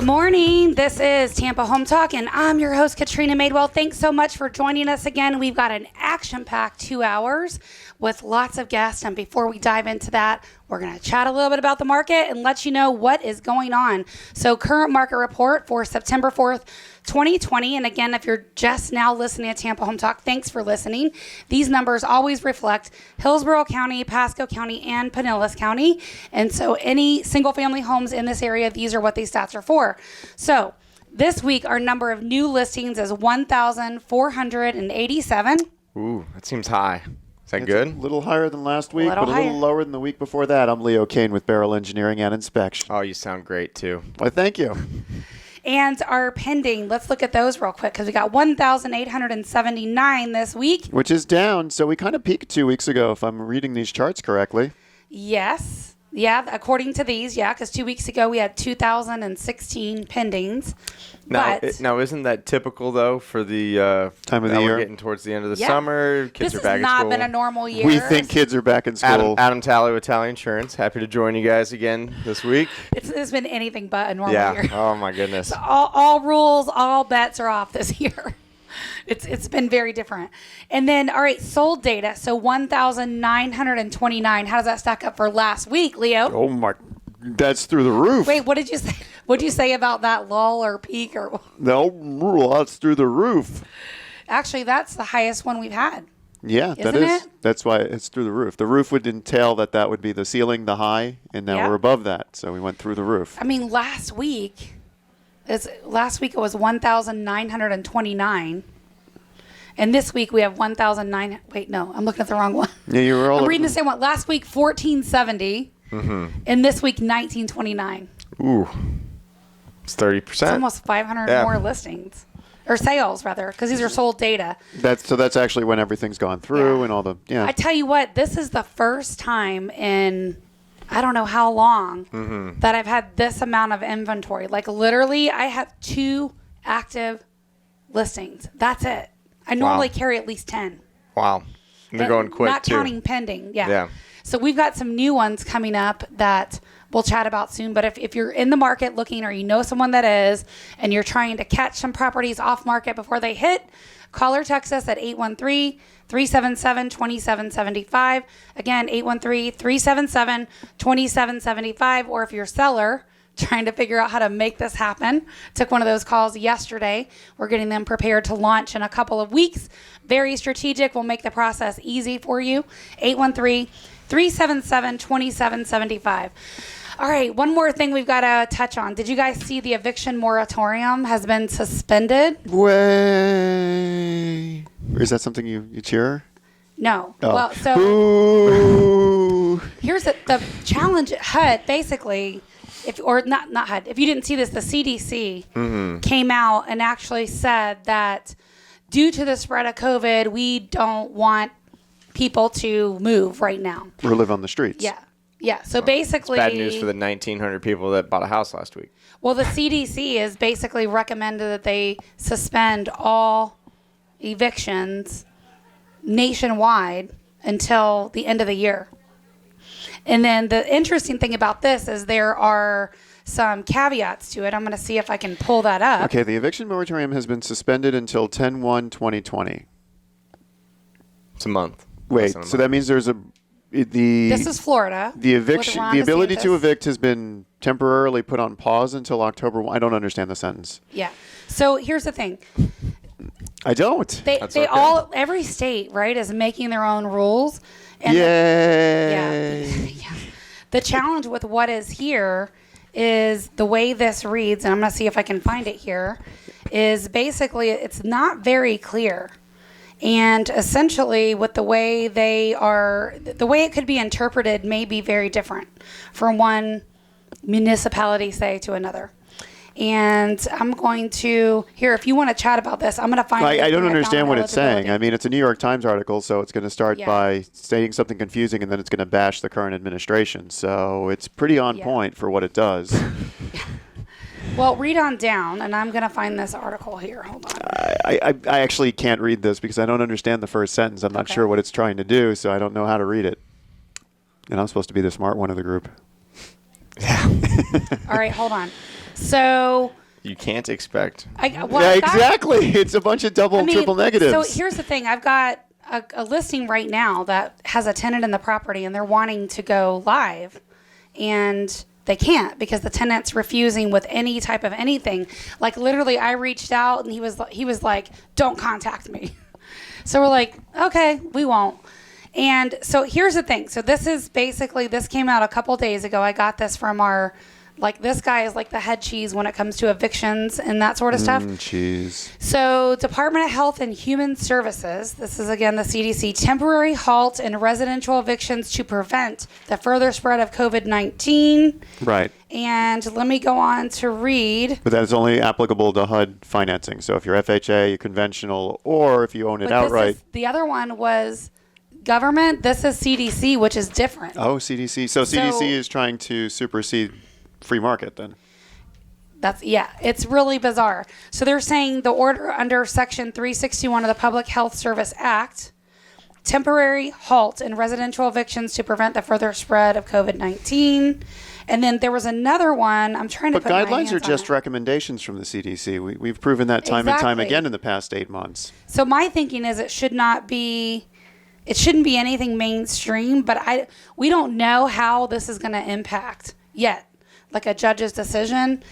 Good morning. This is Tampa Home Talk, and I'm your host, Katrina Madewell. Thanks so much for joining us again. We've got an action-packed 2 hours with lots of guests, and before we dive into that, we're going to chat a little bit about the market and let you know what is going on. So, current market report for September 4th, 2020. And again, if you're just now listening to Tampa Home Talk, thanks for listening. These numbers always reflect Hillsborough County, Pasco County, and Pinellas County. And so any single family homes in this area, these are what these stats are for. So this week, our number of new listings is 1,487. Ooh, that seems high. Is that It's good? A little higher than last week, but a higher. little lower than the week before that. I'm Leo Kane with Beryl Engineering and Inspection. Oh, you sound great, too. Why, thank you. And our pending, let's look at those real quick because we got 1,879 this week. Which is down, so we kind of peaked 2 weeks ago, if I'm reading these charts correctly. Yes. Yeah, according to these, yeah, because 2 weeks ago we had 2,016 pendings. Now, But now, isn't that typical, though, for the Time of the now year? We're getting towards the end of the Yeah. summer. Kids this are back has at not school. been a normal year. We think kids are back in school. Adam Talley with Talley Insurance. Happy to join you guys again this week. It's been anything but a normal year. Oh, my goodness. So all rules, all bets are off this year. It's been very different. And then, all right, sold data. So 1,929. How does that stack up for last week, Leo? Oh, my. That's through the roof. Wait, what did you say? What did you say about that lull or peak or? No rule. That's through the roof. Actually, that's the highest one we've had. Yeah, that Isn't is. it? That's why it's through the roof. The roof would entail that would be the ceiling, the high, and now Yeah. we're above that. So we went through the roof. I mean, last week it was 1,929. And this week we have 1,009. Wait, no, I'm looking at the wrong one. Yeah, you were all I'm over reading the the- same one. Last week, 1,470. And this week, 1,929. Ooh. It's 30%. It's almost 500 Yeah. more listings. Or sales, rather, because these are sold data. That's actually when everything's gone through Yeah. and all the, yeah. I tell you what, this is the first time in I don't know how long that I've had this amount of inventory. Like literally, I have 2 active listings. That's it. I normally carry at least 10. Wow. They're going quick, Not too. counting pending. Yeah. Yeah. So we've got some new ones coming up that we'll chat about soon. But if you're in the market looking or you know someone that is and you're trying to catch some properties off market before they hit, call or text us at 813-377-2775. Again, 813-377-2775. Or if you're a seller trying to figure out how to make this happen, took one of those calls yesterday. We're getting them prepared to launch in a couple of weeks. Very strategic. We'll make the process easy for you. 813-377-2775. All right, one more thing we've got to touch on. Did you guys see the eviction moratorium has been suspended? Way. Is that something you cheer? No. Oh. Well, so Ooh. here's the challenge at HUD, basically, if you didn't see this, the CDC came out and actually said that due to the spread of COVID, we don't want people to move right now. Or live on the streets. Yeah. Yeah. So basically, Bad news for the 1,900 people that bought a house last week. well, the CDC has basically recommended that they suspend all evictions nationwide until the end of the year. And then the interesting thing about this is there are some caveats to it. I'm going to see if I can pull that up. Okay, the eviction moratorium has been suspended until 10/1/2020. It's a month. Wait, Less than a so month. that means there's This is Florida. the eviction, with Ron the ability to DeSantis. evict has been temporarily put on pause until October 1. I don't understand the sentence. Yeah. So here's the thing. I don't. They That's they okay. all every state, right, is making their own rules. And Yay. yeah. The challenge with what is here is the way this reads, and I'm going to see if I can find it here, is basically it's not very clear. And essentially with the way the way it could be interpreted may be very different from one municipality, say, to another. And I'm going to, here, if you want to chat about this, I'm going to find I don't the understand what it's saying. eligibility. I mean, it's a New York Times article, so it's going to start Yeah. by stating something confusing, and then it's going to bash the current administration. So it's pretty on Yeah. point for what it does. Well, read on down, and I'm going to find this article here. Hold on. I actually can't read this because I don't understand the first sentence. I'm not Okay. sure what it's trying to do, so I don't know how to read it. And I'm supposed to be the smart one of the group. All right, hold on. So You can't expect. Exactly. It's a bunch of double and triple negatives. So here's the thing. I've got a listing right now that has a tenant in the property, and they're wanting to go live, and they can't because the tenant's refusing with any type of anything. Like literally, I reached out, and he was like, "Don't contact me." So we're like, "Okay, we won't." And so here's the thing. So this came out a couple days ago. I got this from this guy is like the head cheese when it comes to evictions and that sort of stuff. Cheese. So Department of Health and Human Services, this is again the CDC, temporary halt in residential evictions to prevent the further spread of COVID-19. Right. And let me go on to read. But that is only applicable to HUD financing. So if you're FHA, conventional, or if you own it outright. The other one was government. This is CDC, which is different. Oh, CDC. So CDC is trying to supersede free market then. It's really bizarre. So they're saying the order under Section 361 of the Public Health Service Act, temporary halt in residential evictions to prevent the further spread of COVID-19. And then there was another one. I'm trying to put my hands on it. But guidelines are just recommendations from the CDC. We've proven that time and time again in the past 8 months. So my thinking is it shouldn't be anything mainstream, but we don't know how this is going to impact yet. Like a judge's decision,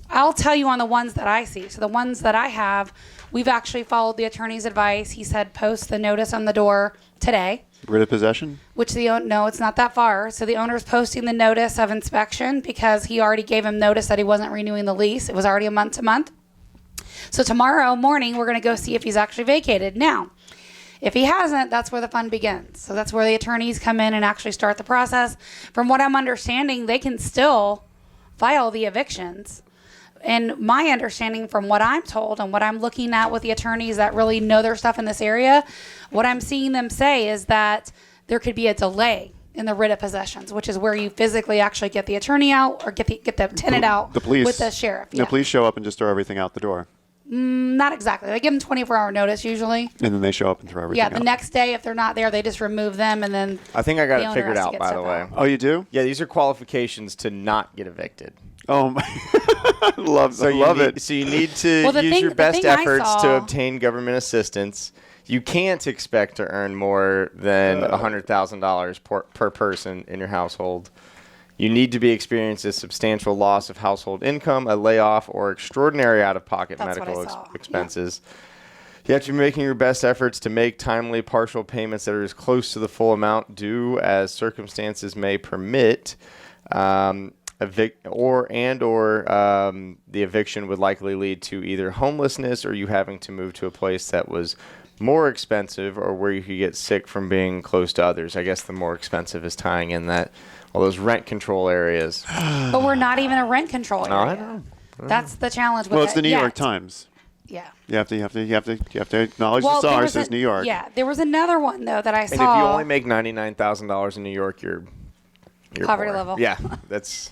I'll tell you on the ones that I see. So the ones that I have, we've actually followed the attorney's advice. He said post the notice on the door today. Writ of possession? No, it's not that far. So the owner's posting the notice of inspection because he already gave him notice that he wasn't renewing the lease. It was already a month to month. So tomorrow morning, we're going to go see if he's actually vacated. Now, if he hasn't, that's where the fun begins. So that's where the attorneys come in and actually start the process. From what I'm understanding, they can still file the evictions. And my understanding from what I'm told and what I'm looking at with the attorneys that really know their stuff in this area, what I'm seeing them say is that there could be a delay in the writ of possessions, which is where you physically actually get the attorney out or get the tenant out the police, with the sheriff. The police show up and just throw everything out the door. Not exactly. They give them 24-hour notice usually. And then they show up and throw everything out. The next day, if they're not there, they just remove them and then I think I got it figured out, by the way. Oh, you do? Yeah, these are qualifications to not get evicted. Oh, my. I love it. So you need to use your best efforts to obtain government assistance. You can't expect to earn more than $100,000 per person in your household. You need to be experiencing a substantial loss of household income, a layoff, or extraordinary out-of-pocket medical expenses. Yeah. You have to be making your best efforts to make timely partial payments that are as close to the full amount due as circumstances may permit. The eviction would likely lead to either homelessness or you having to move to a place that was more expensive or where you could get sick from being close to others. I guess the more expensive is tying in that all those rent control areas. But we're not even a rent control area. I know. That's the challenge with it. Well, it's the New York Times. Yeah. You have to acknowledge the stars as New York. Yeah. There was another one though that I saw. And if you only make $99,000 in New York, you're poverty poor. level. Yeah, that's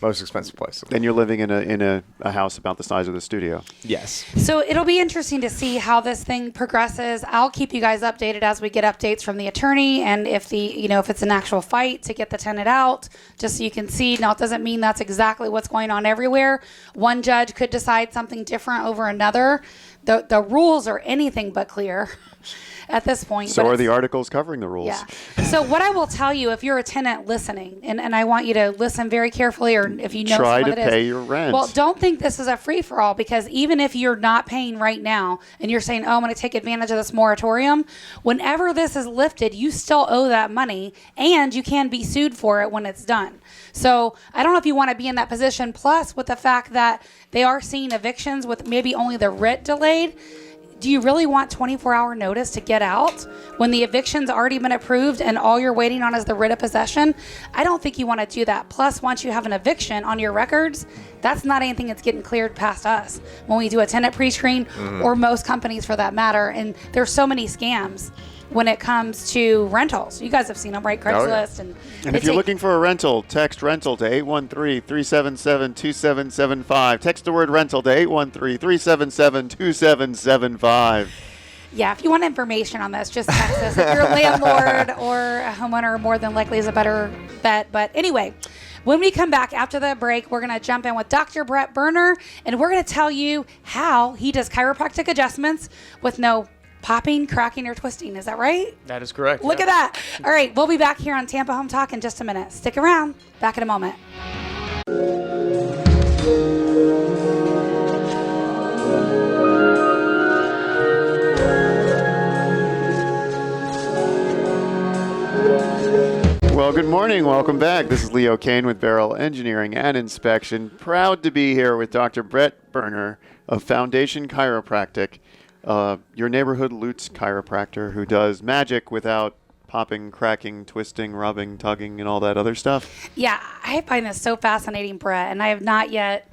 most expensive place. And you're living in a house about the size of the studio. Yes. So it'll be interesting to see how this thing progresses. I'll keep you guys updated as we get updates from the attorney and if if it's an actual fight to get the tenant out, just so you can see. Now, it doesn't mean that's exactly what's going on everywhere. One judge could decide something different over another. The rules are anything but clear at this point. So are the articles covering the rules. Yeah. So what I will tell you, if you're a tenant listening, and I want you to listen very carefully, or if you know try someone to that pay is, your rent. Well, don't think this is a free-for-all, because even if you're not paying right now and you're saying, oh, I'm going to take advantage of this moratorium, whenever this is lifted, you still owe that money, and you can be sued for it when it's done. So I don't know if you want to be in that position, plus with the fact that they are seeing evictions with maybe only the writ delayed. Do you really want 24-hour notice to get out when the eviction's already been approved and all you're waiting on is the writ of possession? I don't think you want to do that. Plus, once you have an eviction on your records, that's not anything that's getting cleared past us when we do a tenant pre-screen, or most companies for that matter. And there's so many scams when it comes to rentals. You guys have seen them, right? Craigslist. Oh, yeah. And if you're looking for a rental, text rental to 813-377-2775. Text the word rental to 813-377-2775. Yeah, if you want information on this, just text us. If you're a landlord or a homeowner, more than likely is a better bet. But anyway, When we come back after the break, we're going to jump in with Dr. Brett Berner, and we're going to tell you how he does chiropractic adjustments with no popping, cracking, or twisting. Is that right? That is correct. Look at that. All right, we'll be back here on Tampa Home Talk in just a minute. Stick around. Back in a moment. Well, good morning. Welcome back. This is Leo Kane with Beryl Engineering and Inspection. Proud to be here with Dr. Brett Berner of Foundation Chiropractic, your neighborhood Lutz chiropractor who does magic without popping, cracking, twisting, rubbing, tugging, and all that other stuff. Yeah, I find this so fascinating, Brett, and I have not yet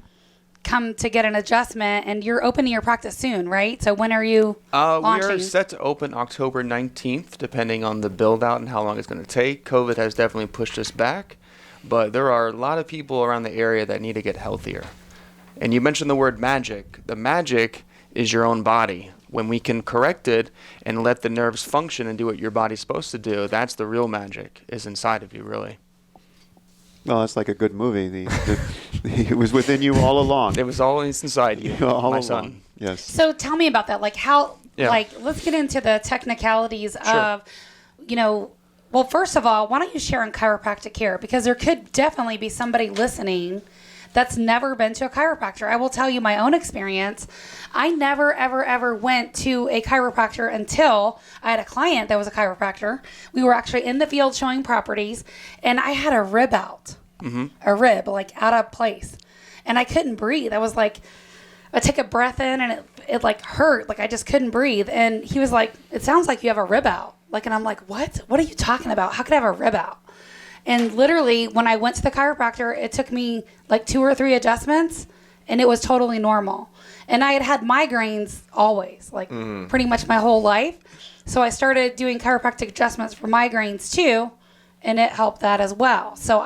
come to get an adjustment, and you're opening your practice soon, right? So when are you launching? We are set to open October 19th, depending on the build out and how long it's going to take. COVID has definitely pushed us back, but there are a lot of people around the area that need to get healthier. And you mentioned the word magic. The magic is your own body. When we can correct it and let the nerves function and do what your body's supposed to do, that's the real magic, is inside of you, really. Well, that's like a good movie. It was within you all along. It was always inside you, all my along. son. Yes. So tell me about that. Like how, Yeah. like, let's get into the technicalities Sure. of, well, first of all, why don't you share on chiropractic care? Because there could definitely be somebody listening that's never been to a chiropractor. I will tell you my own experience. I never, ever, ever went to a chiropractor until I had a client that was a chiropractor. We were actually in the field showing properties, and I had a rib out. A rib, like out of place. And I couldn't breathe. I was like, I took a breath in, and it like hurt. Like I just couldn't breathe. And he was like, it sounds like you have a rib out. Like, and I'm like, what? What are you talking about? How could I have a rib out? And literally, when I went to the chiropractor, it took me like 2 or 3 adjustments, and it was totally normal. And I had migraines always, like pretty much my whole life. So I started doing chiropractic adjustments for migraines too, and it helped that as well. So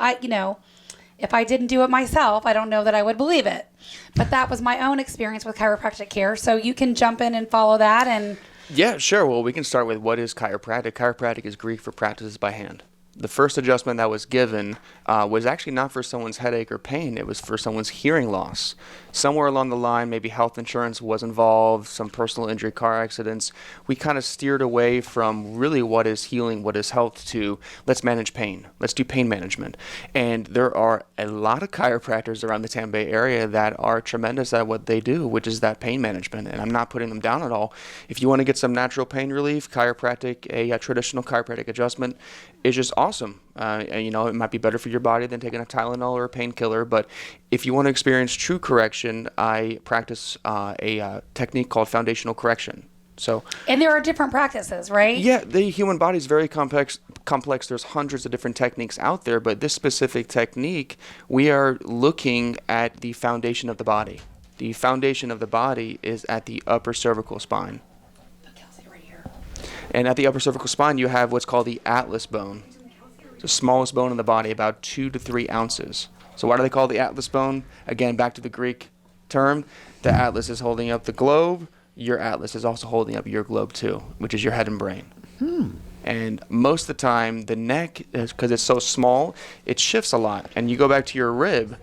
if I didn't do it myself, I don't know that I would believe it. But that was my own experience with chiropractic care. So you can jump in and follow that. And Yeah, sure. Well, we can start with what is chiropractic. Chiropractic is Greek for practices by hand. The first adjustment that was given was actually not for someone's headache or pain. It was for someone's hearing loss. Somewhere along the line, maybe health insurance was involved, some personal injury, car accidents. We kind of steered away from really what is healing, what is health, to let's manage pain. Let's do pain management. And there are a lot of chiropractors around the Tampa Bay area that are tremendous at what they do, which is that pain management. And I'm not putting them down at all. If you want to get some natural pain relief, chiropractic, a traditional chiropractic adjustment is just awesome. And, it might be better for your body than taking a Tylenol or a painkiller. But if you want to experience true correction, I practice a technique called foundational correction. And there are different practices, right? Yeah, the human body is very complex. There's hundreds of different techniques out there, but this specific technique, we are looking at the foundation of the body. The foundation of the body is at the upper cervical spine. And at the upper cervical spine, you have what's called the atlas bone. It's the smallest bone in the body, about 2 to 3 ounces. So why do they call it the atlas bone? Again, back to the Greek term. The atlas is holding up the globe. Your atlas is also holding up your globe too, which is your head and brain. And most of the time, the neck, because it's so small, it shifts a lot. And you go back to your rib,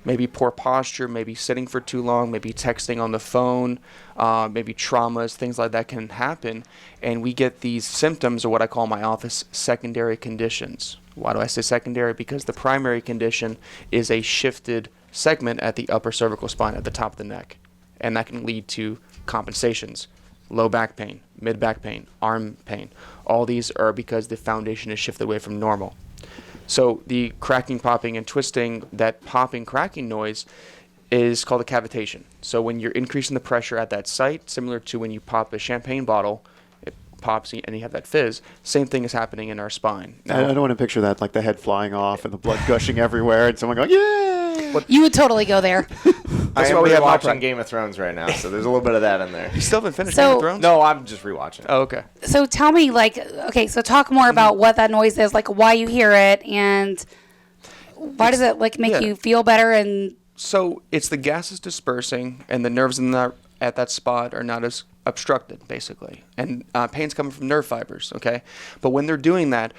maybe poor posture, maybe sitting for too long, maybe texting on the phone, maybe traumas, things like that can happen. And we get these symptoms, or what I call in my office, secondary conditions. Why do I say secondary? Because the primary condition is a shifted segment at the upper cervical spine at the top of the neck. And that can lead to compensations, low back pain, mid back pain, arm pain. All these are because the foundation is shifted away from normal. So the cracking, popping, and twisting, that popping, cracking noise is called a cavitation. So when you're increasing the pressure at that site, similar to when you pop a champagne bottle, it pops and you have that fizz, same thing is happening in our spine. I don't want to picture that, like the head flying off and the blood gushing everywhere and someone going, yay! You would totally go there. I am why we have rewatching Game of Thrones right now, so there's a little bit of that in there. You still haven't finished So- Game of Thrones? No, I'm just rewatching. Oh, okay. So tell me, so talk more about what that noise is, like why you hear it, and why does it make Yeah. you feel better? And So it's the gases dispersing, and the nerves at that spot are not as obstructed, basically. And pain's coming from nerve fibers, okay? But when they're doing that,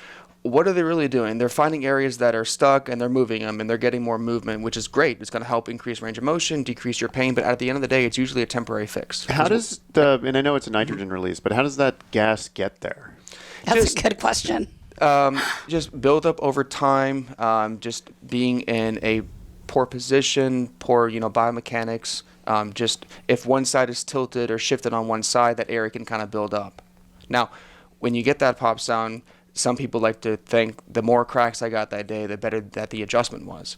what are they really doing? They're finding areas that are stuck and they're moving them and they're getting more movement, which is great. It's going to help increase range of motion, decrease your pain, but at the end of the day, it's usually a temporary fix. How does and I know it's a nitrogen release, but how does that gas get there? That's a good question. Just build up over time, just being in a poor position, poor, biomechanics. Just if one side is tilted or shifted on one side, that area can kind of build up. Now, when you get that pop sound, some people like to think the more cracks I got that day, the better that the adjustment was.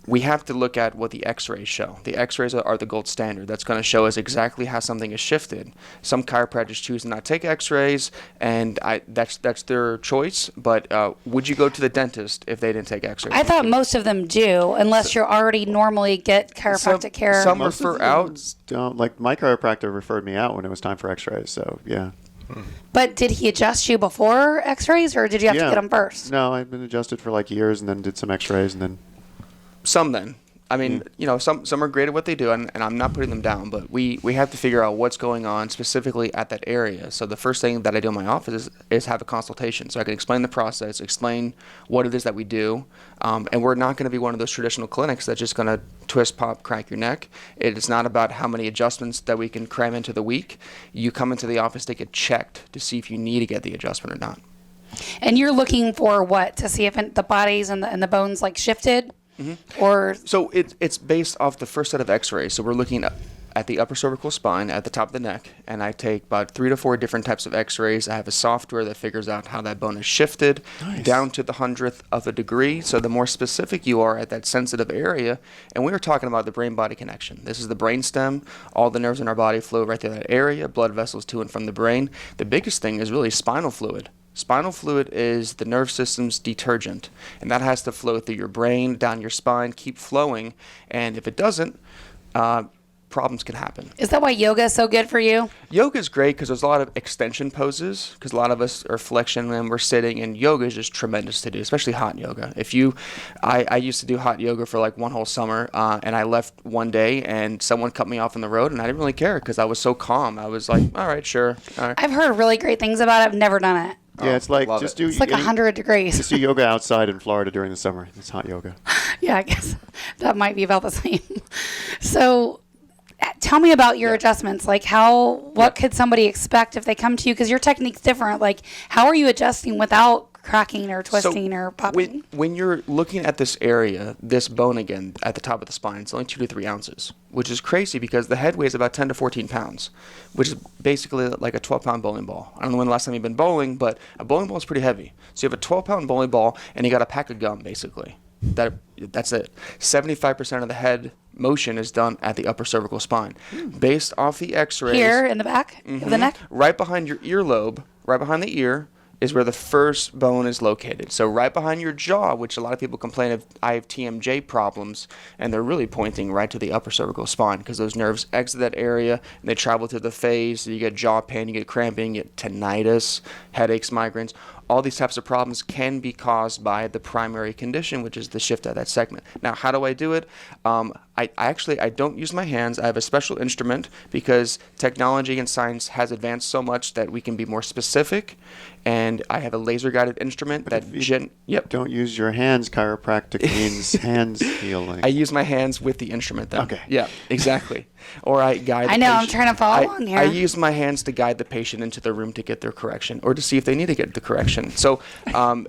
We have to look at what the x-rays show. The x-rays are the gold standard. That's going to show us exactly how something is shifted. Some chiropractors choose to not take x-rays, and that's their choice. But would you go to the dentist if they didn't take x-rays? I thought most of them do, unless you already normally get chiropractic care. Some Most refer of them out. don't. Like my chiropractor referred me out when it was time for x-rays, so yeah. But did he adjust you before x-rays, or did you have to get them first? No, I've been adjusted for like years and then did some x-rays and then... Some then. I mean, some are great at what they do, and I'm not putting them down, but we have to figure out what's going on specifically at that area. So the first thing that I do in my office is have a consultation, so I can explain the process, explain what it is that we do, and we're not going to be one of those traditional clinics that's just going to twist, pop, crack your neck. It's not about how many adjustments that we can cram into the week. You come into the office to get checked to see if you need to get the adjustment or not. And you're looking for what? To see if the bodies and the bones like shifted? Mm-hmm. Or so it's based off the first set of x-rays. So we're looking at the upper cervical spine at the top of the neck, and I take about 3 to 4 different types of x-rays. I have a software that figures out how that bone is shifted down to the 100th of a degree. So the more specific you are at that sensitive area, and we were talking about the brain-body connection. This is the brainstem. All the nerves in our body flow right through that area, blood vessels to and from the brain. The biggest thing is really spinal fluid. Spinal fluid is the nerve system's detergent, and that has to flow through your brain, down your spine, keep flowing, and if it doesn't, problems can happen. Is that why yoga is so good for you? Yoga is great because there's a lot of extension poses, because a lot of us are flexion and we're sitting, and yoga is just tremendous to do, especially hot yoga. I used to do hot yoga for like one whole summer, and I left one day and someone cut me off on the road, and I didn't really care because I was so calm. I was like, all right, sure. All right. I've heard really great things about it. I've never done it. Yeah, it's like It's like 100 degrees. Just do yoga outside in Florida during the summer. It's hot yoga. Yeah, I guess that might be about the same. So tell me about your adjustments. Like what could somebody expect if they come to you? Because your technique's different. Like how are you adjusting without cracking or twisting or popping? When you're looking at this area, this bone again at the top of the spine, it's only 2 to 3 ounces, which is crazy because the head weighs about 10 to 14 pounds, which is basically like a 12-pound bowling ball. I don't know when the last time you've been bowling, but a bowling ball is pretty heavy. So you have a 12-pound bowling ball and you got a pack of gum basically. That's it. 75% of the head motion is done at the upper cervical spine. Based off the x-rays. Here in the back of the neck? Right behind your earlobe, right behind the ear, is where the first bone is located. So right behind your jaw, which a lot of people complain of, I have TMJ problems, and they're really pointing right to the upper cervical spine because those nerves exit that area and they travel to the face. So you get jaw pain, you get cramping, you get tinnitus, headaches, migraines. All these types of problems can be caused by the primary condition, which is the shift of that segment. Now, how do I do it? I don't use my hands. I have a special instrument because technology and science has advanced so much that we can be more specific. And I have a laser-guided instrument Don't use your hands. Chiropractic means hands healing. I use my hands with the instrument then. Okay. Yeah, exactly. Or I guide the I know, patient. I'm trying to follow along here. I use my hands to guide the patient into the room to get their correction or to see if they need to get the correction. So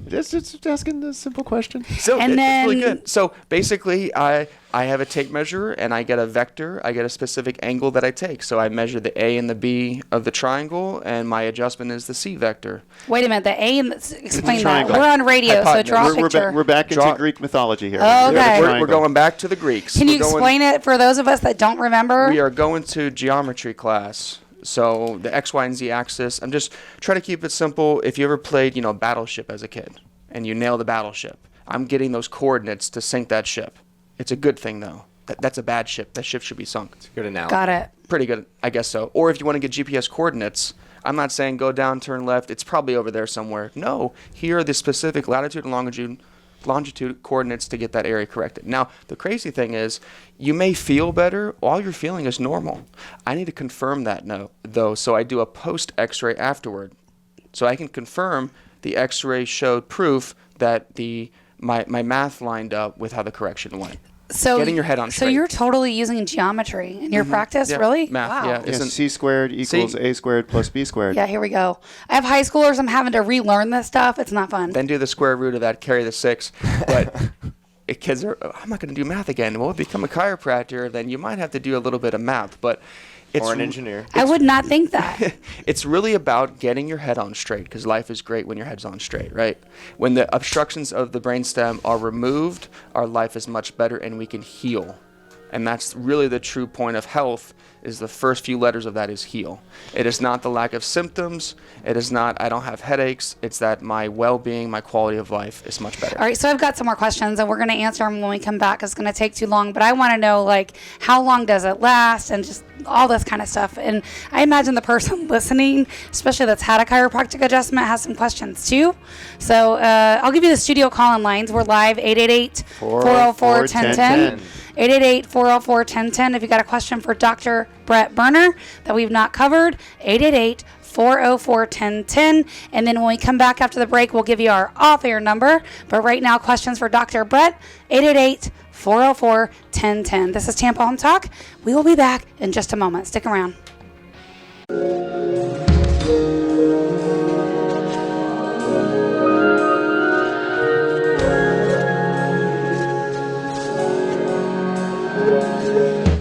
Just asking the simple question. And it's really good. So basically, I have a tape measure and I get a vector. I get a specific angle that I take. So I measure the A and the B of the triangle, and my adjustment is the C vector. Wait a minute. The A and explain that. triangle. We're on radio, so draw a picture. We're back into Greek mythology here. Oh, okay. We're going back to the Greeks. Can you explain it for those of us that don't remember? We are going to geometry class. So the X, Y, and Z axis. I'm just trying to keep it simple. If you ever played, Battleship as a kid, and you nail the battleship, I'm getting those coordinates to sink that ship. It's a good thing, though. That's a bad ship. That ship should be sunk. It's a good analogy. Got it. Pretty good, I guess so. Or if you want to get GPS coordinates, I'm not saying go down, turn left. It's probably over there somewhere. No, here are the specific latitude and longitude coordinates to get that area corrected. Now, the crazy thing is, you may feel better. All you're feeling is normal. I need to confirm that, though, so I do a post X-ray afterward. So I can confirm the X-ray showed proof that my math lined up with how the correction went. So getting your head on straight. So you're totally using geometry in your practice, Yeah. really? Math, Wow. yeah. C squared equals A squared plus B squared. Yeah, here we go. I have high schoolers. I'm having to relearn this stuff. It's not fun. Then do the square root of that, carry the 6. But kids are, I'm not going to do math again. Well, become a chiropractor, then you might have to do a little bit of math. But it's Or an engineer. I would not think that. It's really about getting your head on straight, because life is great when your head's on straight, right? When the obstructions of the brainstem are removed, our life is much better and we can heal. And that's really the true point of health, is the first few letters of that is heal. It is not the lack of symptoms. It is not I don't have headaches. It's that my well-being, my quality of life is much better. All right, so I've got some more questions, and we're going to answer them when we come back. It's going to take too long, but I want to know, like, how long does it last, and just all this kind of stuff. And I imagine the person listening, especially that's had a chiropractic adjustment, has some questions too. So I'll give you the studio call-in lines. We're live, 888-404-1010. 888-404-1010. If you got a question for Dr. Brett Berner that we've not covered, 888-404-1010. And then when we come back after the break, we'll give you our off-air number. But right now, questions for Dr. Brett, 888-404-1010. This is Tampa Home Talk. We will be back in just a moment. Stick around.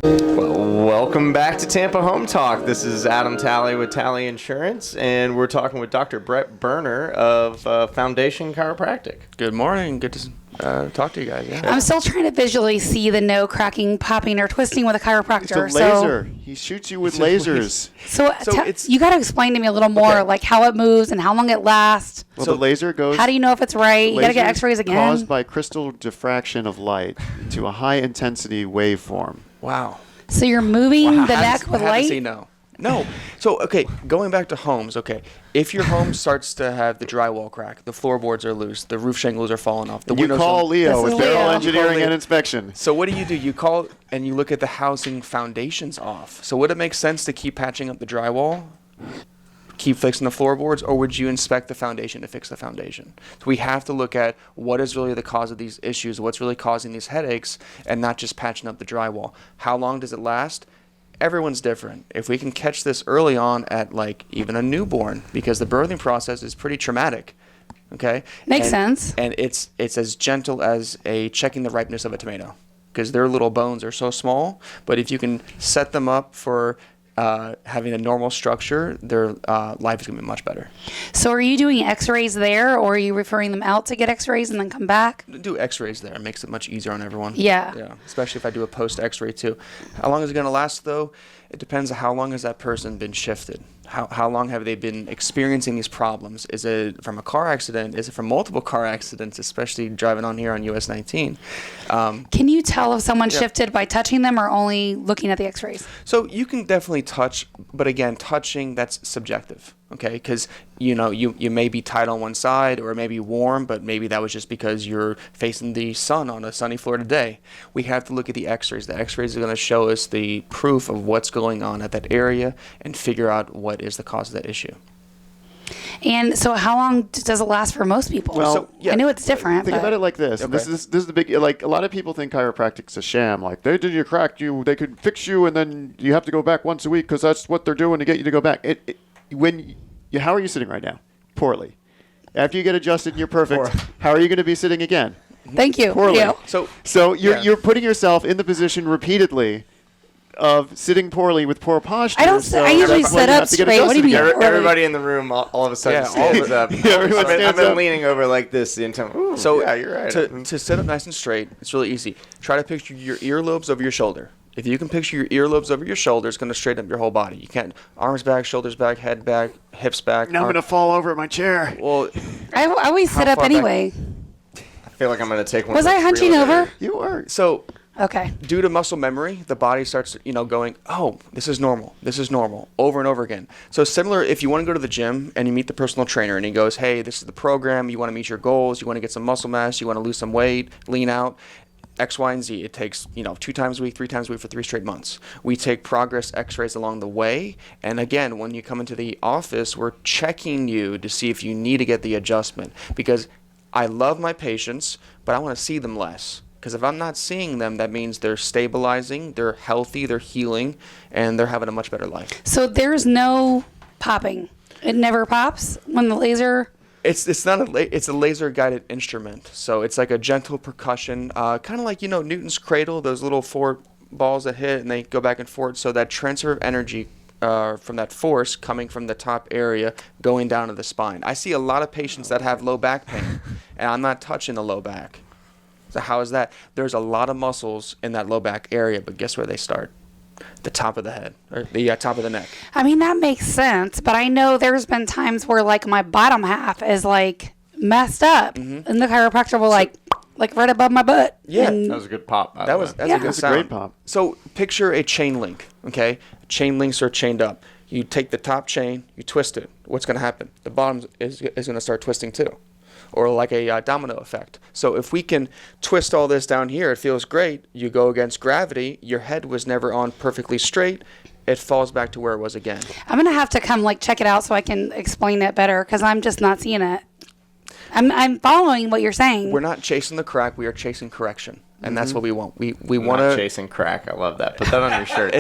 Welcome back to Tampa Home Talk. This is Adam Talley with Talley Insurance, and we're talking with Dr. Brett Berner of Foundation Chiropractic. Good morning. Good to talk to you guys. Yeah. I'm still trying to visually see the no cracking, popping, or twisting with a chiropractor. It's a laser. He shoots you with lasers. So it's- you got to explain to me a little more, like how it moves and how long it lasts. Well, So the laser goes. How do you know if it's right? You got to get x-rays again. Caused by crystal diffraction of light to a high intensity waveform. Wow. So you're moving the How neck does- with how does light? he know? No. So, okay, going back to homes, okay. If your home starts to have the drywall crack, the floorboards are loose, the roof shingles are falling off, the You windows call are... Leo This with is Beryl Leo. Engineering Leo. and Inspection. So what do? You call and you look at the housing foundations off. So would it make sense to keep patching up the drywall, keep fixing the floorboards, or would you inspect the foundation to fix the foundation? So we have to look at what is really the cause of these issues, what's really causing these headaches, and not just patching up the drywall. How long does it last? Everyone's different. If we can catch this early on at like even a newborn, because the birthing process is pretty traumatic, okay? Makes sense. And it's as gentle as checking the ripeness of a tomato, because their little bones are so small. But if you can set them up for having a normal structure, their life is going to be much better. So are you doing x-rays there, or are you referring them out to get x-rays and then come back? Do x-rays there. It makes it much easier on everyone. Yeah. Yeah, especially if I do a post x-ray too. How long is it going to last though? It depends on how long has that person been shifted. How long have they been experiencing these problems? Is it from a car accident? Is it from multiple car accidents, especially driving on here on US 19? Can you tell if someone shifted by touching them or only looking at the x-rays? So you can definitely touch, but again, touching, that's subjective, okay? Because, you know, you may be tight on one side or it may be warm, but maybe that was just because you're facing the sun on a sunny Florida day. We have to look at the x-rays. The x-rays are going to show us the proof of what's going on at that area and figure out what is the cause of that issue. And so how long does it last for most people? Well, So, yeah. I know it's different. Think but about it like this. Okay. This is the big, like, a lot of people think chiropractic's a sham. Like, they did you crack you, they could fix you, and then you have to go back once a week because that's what they're doing to get you to go back. How are you sitting right now? Poorly. After you get adjusted and you're perfect, how are you going to be sitting again? Thank you. Poorly. Leo. So Yeah. you're putting yourself in the position repeatedly of sitting poorly with poor posture. I usually that's why sit you up have to get straight. What do you mean? adjusted again. Really? Everybody in the room all of a sudden Yeah, all stands up. everyone I've stands been up. leaning over like this the entire time. Ooh, So yeah, you're right. to sit up nice and straight, it's really easy. Try to picture your earlobes over your shoulder. If you can picture your earlobes over your shoulder, it's going to straighten up your whole body. You can't arms back, shoulders back, head back, hips back. Now I'm going to fall over at my chair. Well, I always sit How up far back? anyway. I feel like I'm going to take one. Was of I those hunching real over? You are. so Okay. due to muscle memory, the body starts, going, oh, this is normal, over and over again. So similar, if you want to go to the gym and you meet the personal trainer and he goes, hey, this is the program, you want to meet your goals, you want to get some muscle mass, you want to lose some weight, lean out. X, Y, and Z. It takes, 2 times a week, 3 times a week for 3 straight months. We take progress x-rays along the way. And again, when you come into the office, we're checking you to see if you need to get the adjustment. Because I love my patients, but I want to see them less. Because if I'm not seeing them, that means they're stabilizing, they're healthy, they're healing, and they're having a much better life. So there's no popping. It never pops when the laser... It's not it's a laser guided instrument, so it's like a gentle percussion, kind of like Newton's cradle, those little 4 balls that hit and they go back and forth. So that transfer of energy from that force coming from the top area going down to the spine. I see a lot of patients that have low back pain, and I'm not touching the low back. So how is that? There's a lot of muscles in that low back area, but guess where they start? The top of the head, or the top of the neck. I mean, that makes sense, but I know there's been times where like my bottom half is like messed up, and the chiropractor will like right above my butt. Yeah, that was a good pop. That's a good That's sound. a great pop. So picture a chain link, okay? Chain links are chained up. You take the top chain, you twist it. What's going to happen? The bottom is going to start twisting too. Or like a domino effect. So if we can twist all this down here, it feels great. You go against gravity. Your head was never on perfectly straight. It falls back to where it was again. I'm going to have to come check it out so I can explain it better because I'm just not seeing it. I'm following what you're saying. We're not chasing the crack. We are chasing correction. And that's what we want. We We're want not to... chasing crack. I love that. Put that on your shirt.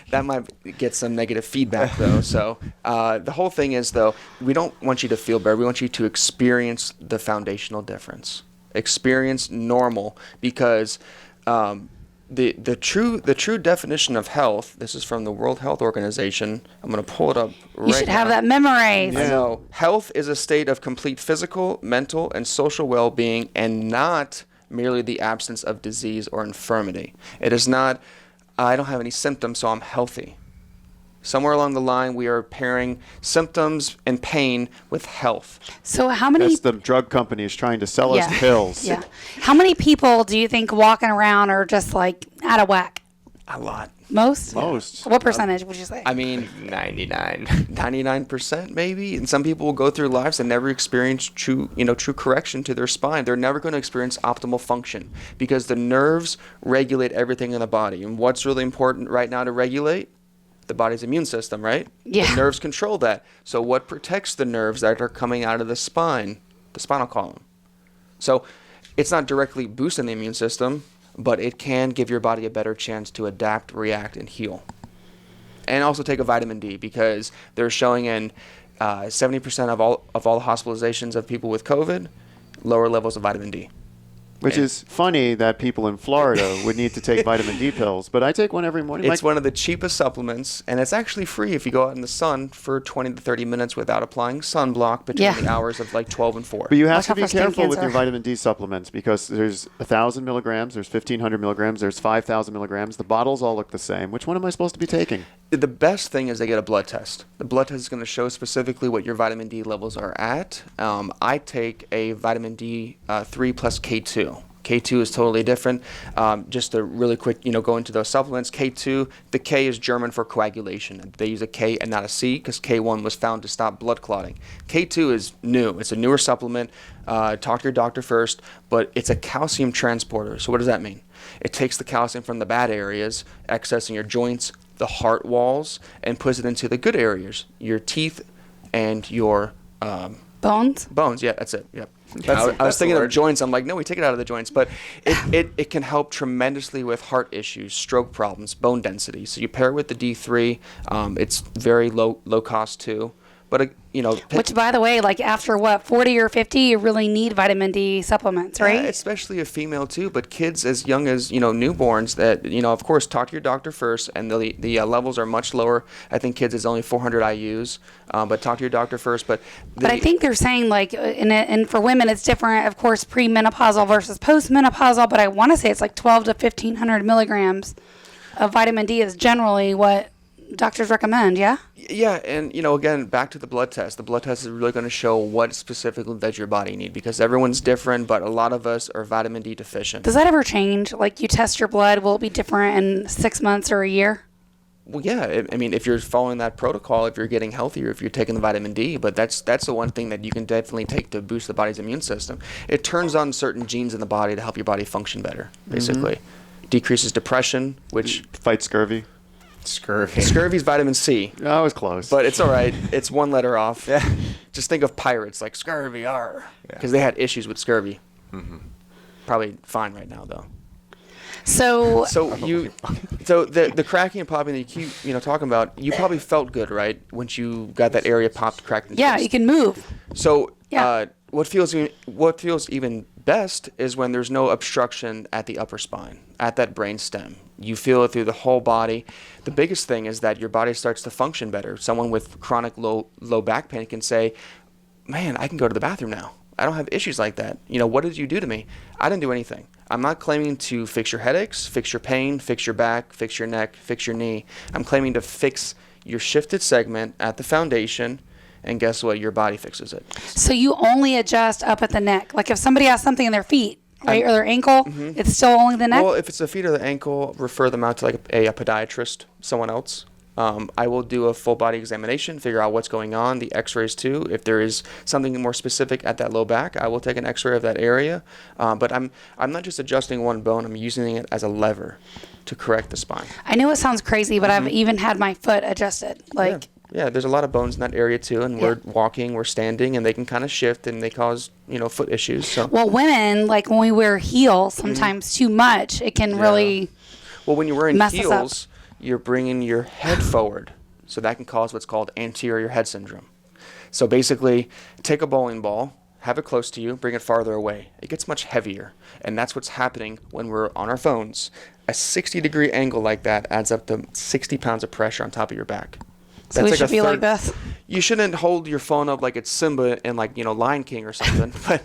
That might get some negative feedback, though. So the whole thing is, though, we don't want you to feel better. We want you to experience the foundational difference. Experience normal, because the true definition of health, this is from the World Health Organization. I'm going to pull it up right now. You should have that memorized. I know. Health is a state of complete physical, mental, and social well-being, and not merely the absence of disease or infirmity. It is not, I don't have any symptoms, so I'm healthy. Somewhere along the line, we are pairing symptoms and pain with health. So how many... That's the drug companies trying to sell us pills. Yeah. How many people do you think walking around are just like out of whack? A lot. Most? Most. What percentage would you say? I mean, 99% maybe. And some people will go through lives and never experience true correction to their spine. They're never going to experience optimal function because the nerves regulate everything in the body. And what's really important right now to regulate? The body's immune system, right? Yeah. The nerves control that. So what protects the nerves that are coming out of the spine? The spinal column. So it's not directly boosting the immune system, but it can give your body a better chance to adapt, react, and heal. And also take a vitamin D, because they're showing in 70% of all hospitalizations of people with COVID, lower levels of vitamin D. Which is funny that people in Florida would need to take vitamin D pills, but I take one every morning. It's one of the cheapest supplements, and it's actually free if you go out in the sun for 20 to 30 minutes without applying sunblock between the hours of like 12 and 4. But you have Watch to out be for skin careful with cancer. your vitamin D supplements, because there's 1,000 milligrams, there's 1,500 milligrams, there's 5,000 milligrams. The bottles all look the same. Which one am I supposed to be taking? The best thing is they get a blood test. The blood test is going to show specifically what your vitamin D levels are at. I take a vitamin D3 plus K2. K2 is totally different. Just a really quick, go into those supplements. K2, the K is German for coagulation. They use a K and not a C because K1 was found to stop blood clotting. K2 is new. It's a newer supplement. Talk to your doctor first, but it's a calcium transporter. So what does that mean? It takes the calcium from the bad areas, excess in your joints, the heart walls, and puts it into the good areas, your teeth and your Bones? bones. Yeah, that's it. Yep. That's I was thinking the of word. joints. I'm like, no, we take it out of the joints. But it can help tremendously with heart issues, stroke problems, bone density. So you pair it with the D3. It's very low cost too. But, Which, by the way, like after 40 or 50, you really need vitamin D supplements, right? Yeah, especially a female too. But kids as young as, newborns that, of course, talk to your doctor first. And the levels are much lower. I think kids is only 400 IUs. But talk to your doctor first. But I think they're saying and for women it's different, of course, premenopausal versus postmenopausal. But I want to say it's like 12 to 1,500 milligrams of vitamin D is generally what doctors recommend, yeah? Yeah, and again, back to the blood test. The blood test is really going to show what specifically does your body need, because everyone's different, but a lot of us are vitamin D deficient. Does that ever change? Like you test your blood, will it be different in 6 months or a year? Well, yeah. I mean, if you're following that protocol, if you're getting healthier, if you're taking the vitamin D, but that's the one thing that you can definitely take to boost the body's immune system. It turns on certain genes in the body to help your body function better, basically. Decreases depression, which... Fights scurvy. Scurvy's vitamin C. I was close. But it's all right. It's one letter off. Yeah. Just think of pirates like scurvy, because they had issues with scurvy. Mm-hmm. Probably fine right now, though. So the cracking and popping that you keep talking about, you probably felt good, right? Once you got that area popped, cracked, and yeah, you can move. So what feels even best is when there's no obstruction at the upper spine, at that brain stem. You feel it through the whole body. The biggest thing is that your body starts to function better. Someone with chronic low back pain can say, man, I can go to the bathroom now. I don't have issues like that. What did you do to me? I didn't do anything. I'm not claiming to fix your headaches, fix your pain, fix your back, fix your neck, fix your knee. I'm claiming to fix your shifted segment at the foundation, and guess what? Your body fixes it. So you only adjust up at the neck. Like if somebody has something in their feet, right, or their ankle, it's still only the neck? Well, if it's the feet or the ankle, refer them out to like a podiatrist, someone else. I will do a full body examination, figure out what's going on, the x-rays too. If there is something more specific at that low back, I will take an x-ray of that area. But I'm not just adjusting one bone, I'm using it as a lever to correct the spine. I know it sounds crazy, but I've even had my foot adjusted. Yeah, there's a lot of bones in that area too, and we're walking, we're standing, and they can kind of shift, and they cause, foot issues. So. Well, women, like when we wear heels, sometimes too much, it can really Well, when you're wearing mess heels, us up. You're bringing your head forward, so that can cause what's called anterior head syndrome. So basically, take a bowling ball, have it close to you, bring it farther away. It gets much heavier, and that's what's happening when we're on our phones. A 60-degree angle like that adds up to 60 pounds of pressure on top of your back. So we should be like this? You shouldn't hold your phone up like it's Simba in Lion King or something, but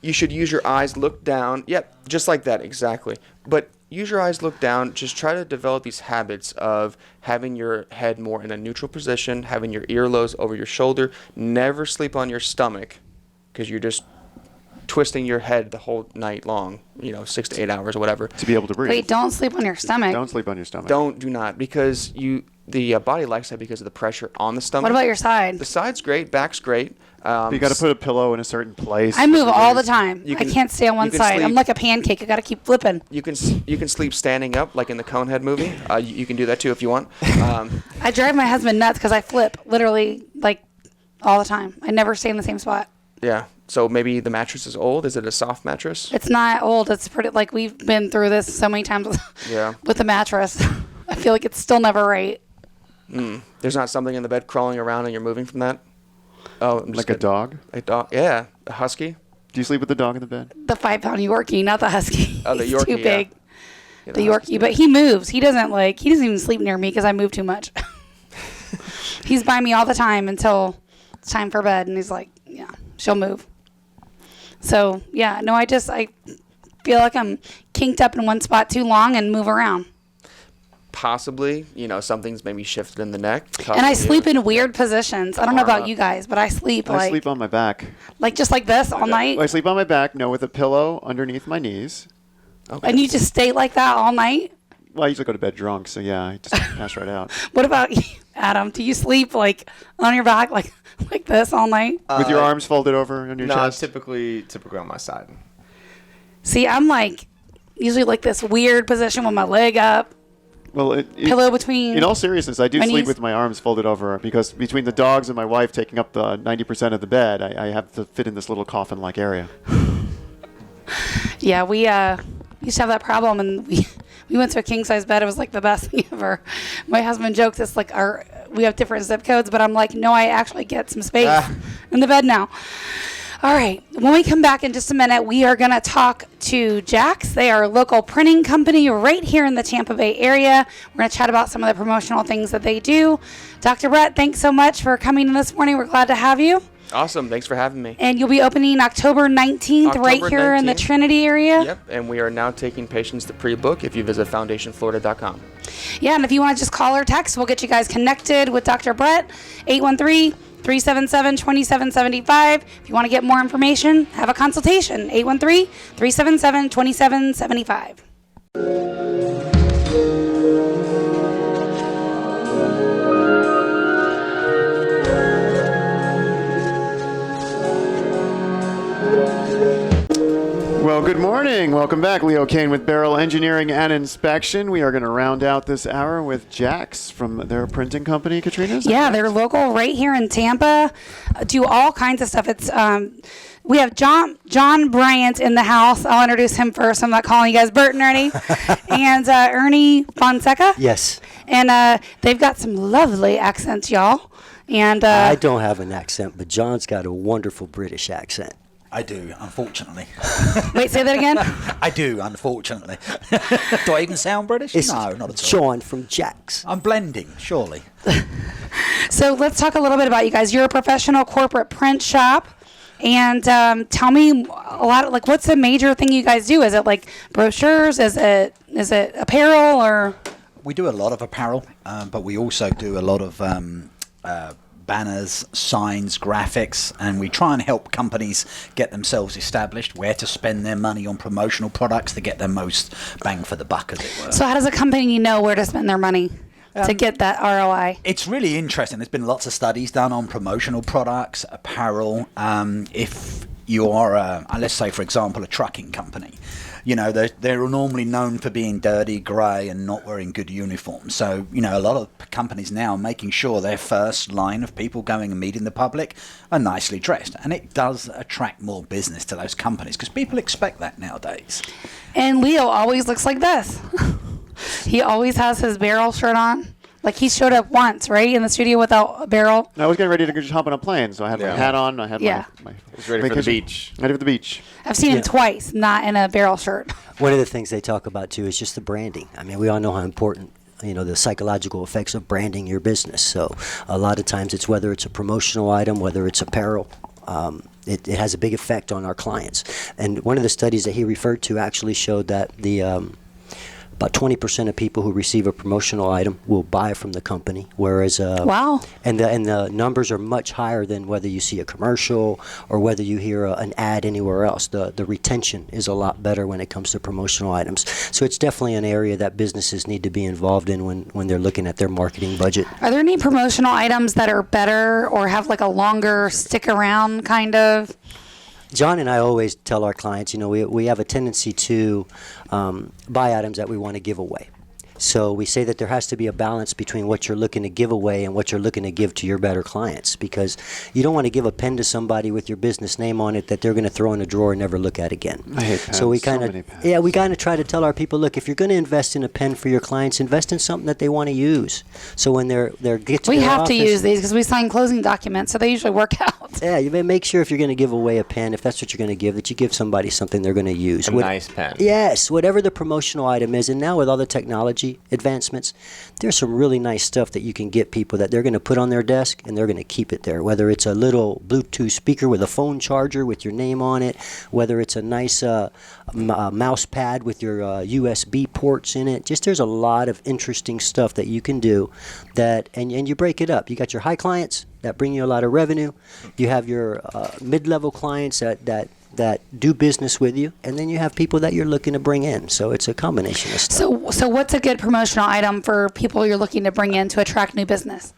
you should use your eyes, look down. Yep, just like that, exactly. But use your eyes, look down. Just try to develop these habits of having your head more in a neutral position, having your earlobes over your shoulder. Never sleep on your stomach because you're just twisting your head the whole night long, 6 to 8 hours or whatever. To be able to breathe. Wait, don't sleep on your stomach. Don't sleep on your stomach. Do not, because the body likes that because of the pressure on the stomach. What about your side? The side's great, back's great. You got to put a pillow in a certain place. I move all the time. I can't stay on one side. Sleep. I'm like a pancake. I got to keep flipping. You can sleep standing up, like in the Conehead movie. You can do that too if you want. I drive my husband nuts because I flip literally like all the time. I never stay in the same spot. Yeah. So maybe the mattress is old. Is it a soft mattress? It's not old. It's pretty, like we've been through this so many times with the mattress. I feel like it's still never right. There's not something in the bed crawling around and you're moving from that? Oh, like a dog? A dog, yeah. A husky? Do you sleep with the dog in the bed? The 5-pound Yorkie, not the husky. Oh, the He's Yorkie, too big. Yeah, the Yorkie, but he moves. He doesn't even sleep near me because I move too much. He's by me all the time until it's time for bed, and he's like, yeah, she'll move. So, yeah, no, I feel like I'm kinked up in one spot too long and move around. Possibly, something's maybe shifted in the neck. And I sleep in weird positions. I don't know about you guys, but I sleep I sleep on my back. Like just like this all night? I sleep on my back, with a pillow underneath my knees. Okay. And you just stay like that all night? Well, I usually go to bed drunk, so yeah, I just pass right out. What about you, Adam? Do you sleep like on your back like this all night? With your arms folded over on your chest? No, typically on my side. See, I'm like usually like this weird position with my leg up. Well, pillow between. In all seriousness, I do sleep knees. with my arms folded over because between the dogs and my wife taking up the 90% of the bed, I have to fit in this little coffin-like area. Yeah, we used to have that problem, and we went to a king-size bed. It was like the best thing ever. My husband jokes it's like we have different zip codes, but I'm like, no, I actually get some space in the bed now. All right. When we come back in just a minute, we are going to talk to Jax. They are a local printing company right here in the Tampa Bay area. We're going to chat about some of the promotional things that they do. Dr. Brett, thanks so much for coming in this morning. We're glad to have you. Awesome. Thanks for having me. And you'll be opening October 19th right here in the Trinity area. Yep. And we are now taking patients to pre-book if you visit foundationflorida.com. Yeah. And if you want to just call or text, we'll get you guys connected with Dr. Brett, 813-377-2775. If you want to get more information, have a consultation, 813-377-2775. Well, good morning. Welcome back. Leo Kane with Beryl Engineering and Inspection. We are going to round out this hour with Jax from their printing company, Katrina. Yeah, they're local right here in Tampa. Do all kinds of stuff. It's we have John Bryant in the house. I'll introduce him first. I'm not calling you guys Bert and Ernie. And Ernie Fonseca. Yes. And they've got some lovely accents, y'all. And I don't have an accent, but John's got a wonderful British accent. I do, unfortunately. Wait, say that again? I do, unfortunately. Do I even sound British? It's No, not at all. John from Jax. I'm blending, surely. So let's talk a little bit about you guys. You're a professional corporate print shop. And tell me a lot of, like, what's the major thing you guys do? Is it like brochures? Is it apparel or? We do a lot of apparel, but we also do a lot of banners, signs, graphics, and we try and help companies get themselves established, where to spend their money on promotional products to get their most bang for the buck, as it were. So how does a company know where to spend their money to get that ROI? It's really interesting. There's been lots of studies done on promotional products, apparel. If you are, let's say, for example, a trucking company, you know, they're normally known for being dirty, grey, and not wearing good uniforms. So, you know, a lot of companies now are making sure their first line of people going and meeting the public are nicely dressed. And it does attract more business to those companies because people expect that nowadays. And Leo always looks like this. He always has his Beryl shirt on. Like, he showed up once, right, in the studio without a Beryl. I was getting ready to just hop on a plane, so I had my hat on. I had my I was ready for the beach. Ready for the beach. I've seen him twice, not in a Beryl shirt. One of the things they talk about, too, is just the branding. I mean, we all know how important, you know, the psychological effects of branding your business. So a lot of times it's whether it's a promotional item, whether it's apparel, it has a big effect on our clients. And one of the studies that he referred to actually showed that about 20% of people who receive a promotional item will buy from the company, whereas Wow. And the numbers are much higher than whether you see a commercial or whether you hear an ad anywhere else. The retention is a lot better when it comes to promotional items. So it's definitely an area that businesses need to be involved in when they're looking at their marketing budget. Are there any promotional items that are better or have like a longer stick around kind of? John and I always tell our clients, you know, we have a tendency to buy items that we want to give away. So we say that there has to be a balance between what you're looking to give away and what you're looking to give to your better clients, because you don't want to give a pen to somebody with your business name on it that they're going to throw in a drawer and never look at again. I hate pens. So we So kind many of pens. we kind of try to tell our people, look, if you're going to invest in a pen for your clients, invest in something that they want to use. So when they're get to We their have to office- use these because we sign closing documents, so they usually work out. Yeah, you may make sure if you're going to give away a pen, if that's what you're going to give, that you give somebody something they're going to use. A nice pen. Yes, whatever the promotional item is. And now with all the technology advancements, there's some really nice stuff that you can get people that they're going to put on their desk and they're going to keep it there. Whether it's a little Bluetooth speaker with a phone charger with your name on it, whether it's a nice mouse pad with your USB ports in it. Just there's a lot of interesting stuff that you can do that, and you break it up. You got your high clients that bring you a lot of revenue. You have your mid-level clients that do business with you, and then you have people that you're looking to bring in. So it's a combination of stuff. So what's a good promotional item for people you're looking to bring in to attract new business?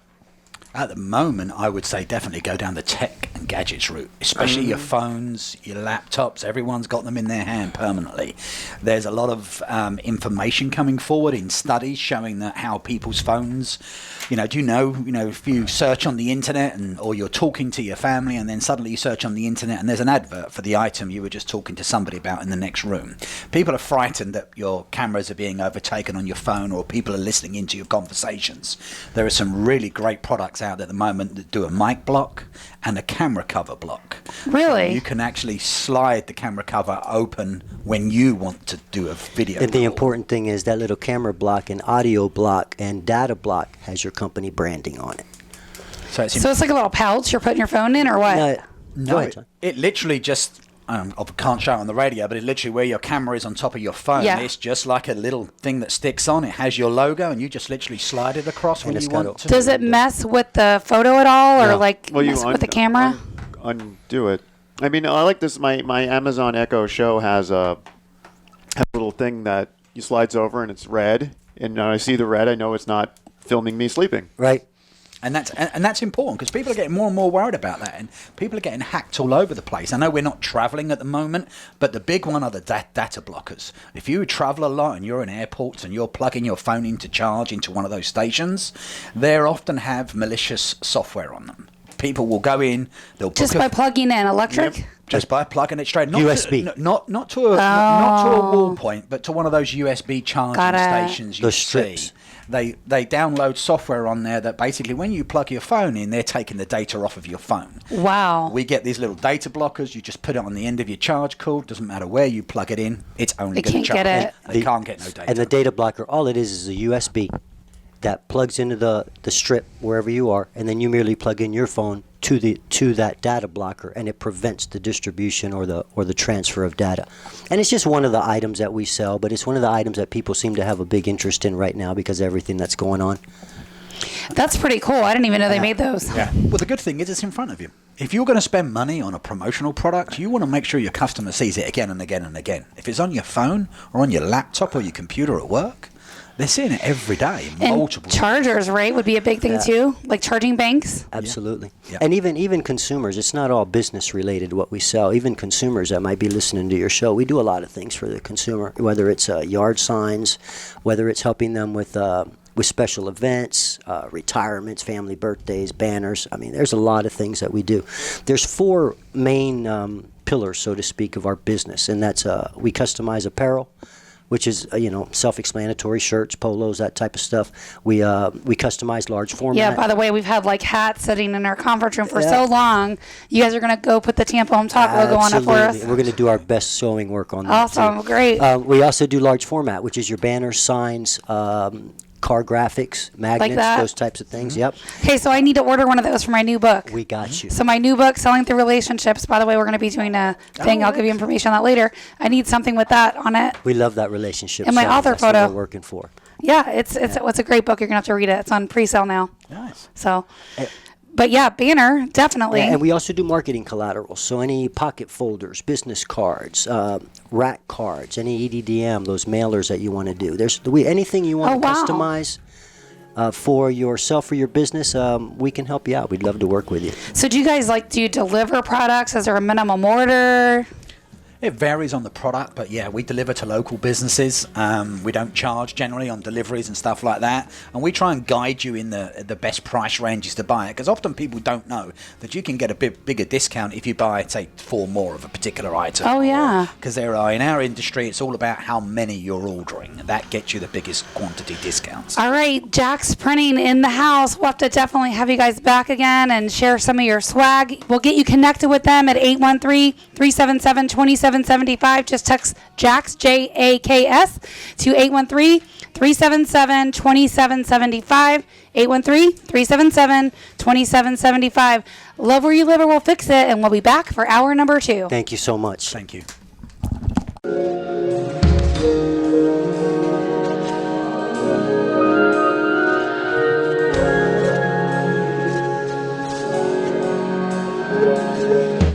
At the moment, I would say definitely go down the tech and gadgets route, especially your phones, your laptops. Everyone's got them in their hand permanently. There's a lot of information coming forward in studies showing that how people's phones, do you know, if you search on the internet or you're talking to your family and then suddenly you search on the internet and there's an advert for the item you were just talking to somebody about in the next room. People are frightened that your cameras are being overtaken on your phone or people are listening into your conversations. There are some really great products out at the moment that do a mic block and a camera cover block. Really? So you can actually slide the camera cover open when you want to do a video. And the call. important thing is that little camera block and audio block and data block has your company branding on it. So it's like a little pouch you're putting your phone in, or what? Go No, ahead, John. it literally just, I can't show it on the radio, but it literally where your camera is on top of your phone, Yeah. it's just like a little thing that sticks on. It has your logo, and you just literally slide it across when it's you got want to. Does it mess with the photo at all, or No. mess with the camera? Undo it. I mean, I like this. My Amazon Echo Show has a little thing that you slides over and it's red. And when I see the red, I know it's not filming me sleeping. Right. And that's important because people are getting more and more worried about that, and people are getting hacked all over the place. I know we're not traveling at the moment, but the big one are the data blockers. If you travel a lot and you're in airports and you're plugging your phone into charge into one of those stations, they often have malicious software on them. People will go in, they'll just by plugging in electric. Yep. Just by plugging it straight, not USB, not to a wall point, but to one of those USB charging stations you see. They download software on there that basically, when you plug your phone in, they're taking the data off of your phone. Wow. We get these little data blockers. You just put it on the end of your charge cord. Doesn't matter where you plug it in. It's only going to charge. They can't get no data. And the data blocker, all it is a USB that plugs into the strip wherever you are, and then you merely plug in your phone to that data blocker, and it prevents the distribution or the transfer of data. And it's just one of the items that we sell, but it's one of the items that people seem to have a big interest in right now because of everything that's going on. That's pretty cool. I didn't even know they made those. Yeah. Well, the good thing is it's in front of you. If you're going to spend money on a promotional product, you want to make sure your customer sees it again and again and again. If it's on your phone or on your laptop or your computer at work, they're seeing it every day, multiple. And chargers, right, would be a big thing too, like charging banks. Absolutely. Yeah. And even consumers, it's not all business related what we sell. Even consumers that might be listening to your show, we do a lot of things for the consumer, whether it's yard signs, whether it's helping them with special events, retirements, family birthdays, banners. I mean, there's a lot of things that we do. There's 4 main pillars, so to speak, of our business, and that's we customize apparel, which is self-explanatory, shirts, polos, that type of stuff. We customize large format. Yeah, by the way, we've had like hats sitting in our conference room for so long. You guys are going to go put the Tampa Home Talk logo on it for us. We're going to do our best sewing work on that. Awesome, great. We also do large format, which is your banners, signs, car graphics, magnets, those types of things. Yep. Okay, so I need to order one of those for my new book. We got you. So my new book, Selling Through Relationships, by the way, we're going to be doing a thing. I'll give you information on that later. I need something with that on it. We love that relationship. And my author that's photo. What we're working for. Yeah, it's a great book. You're going to have to read it. It's on pre-sale now. Nice. So, but yeah, banner, definitely. Yeah, and we also do marketing collateral. So any pocket folders, business cards, rack cards, any EDDM, those mailers that you want to do. Anything you want to customize for yourself or your business, we can help you out. We'd love to work with you. So do you guys do you deliver products? Is there a minimum order? It varies on the product, but yeah, we deliver to local businesses. We don't charge generally on deliveries and stuff like that. And we try and guide you in the best price ranges to buy it, because often people don't know that you can get a bit bigger discount if you buy, say, 4 more of a particular item. Oh, yeah. Because in our industry, it's all about how many you're ordering. That gets you the biggest quantity discounts. All right, Jack's Printing in the house. We'll have to definitely have you guys back again and share some of your swag. We'll get you connected with them at 813-377-2775. Just text Jax, Jaks, to 813-377-2775. 813-377-2775. Love where you live or we'll fix it, and we'll be back for hour number 2. Thank you so much. Thank you.